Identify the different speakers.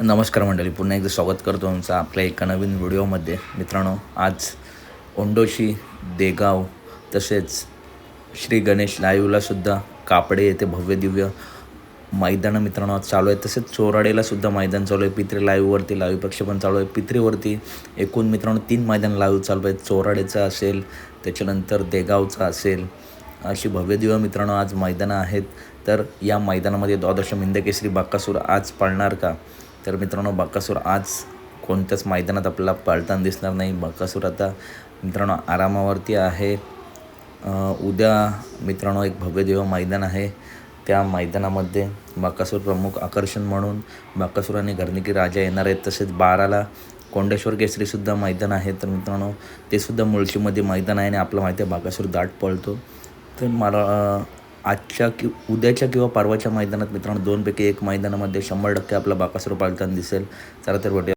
Speaker 1: नमस्कार मंडळी, पुन्हा एकदा स्वागत करतो तुमचं आपल्या एका नवीन व्हिडिओमध्ये. मित्रांनो, आज ओंडोशी, देगाव तसेच श्री गणेश लाईव्हलासुद्धा कापडे येथे भव्य दिव्य मैदानं मित्रांनो आज चालू आहेत. तसेच चोराडेलासुद्धा मैदान चालू आहे. पित्रे लाईव्हवरती लाईव्ह पक्ष पण चालू आहे. पित्रेवरती एकूण मित्रांनो 3 मैदान लाईव्ह चालू आहेत. चोराडेचं असेल, त्याच्यानंतर देगावचं असेल, अशी भव्य दिव्य मित्रांनो आज मैदानं आहेत. तर या मैदानामध्ये द्वादश हिंदकेसरी बकासूर आज पळणार का? तर मित्रांनो, बकासूर आज कोणत्याच मैदानात आपल्याला पळताना दिसणार नाही. बकासूर आता मित्रांनो आरामावरती आहे. उद्या मित्रांनो एक भव्य दिव्य मैदान आहे. त्या मैदानामध्ये बकासूर प्रमुख आकर्षण म्हणून बकासूर आणि घरनिकी राजा येणार आहेत. तसेच 12ला कोंडेश्वर केसरीसुद्धा मैदान आहे. तर मित्रांनो, ते सुद्धा मुळशीमध्ये मैदान आहे आणि आपलं माहिती आहे बकासूर दाट पळतो. तर मला आजच्या उद्याच्या किंवा परवाच्या मैदानात मित्रांनो 2पैकी 1 मैदानामध्ये 100% आपला बकासूर पळताना दिसेल. चला तर भेटूया.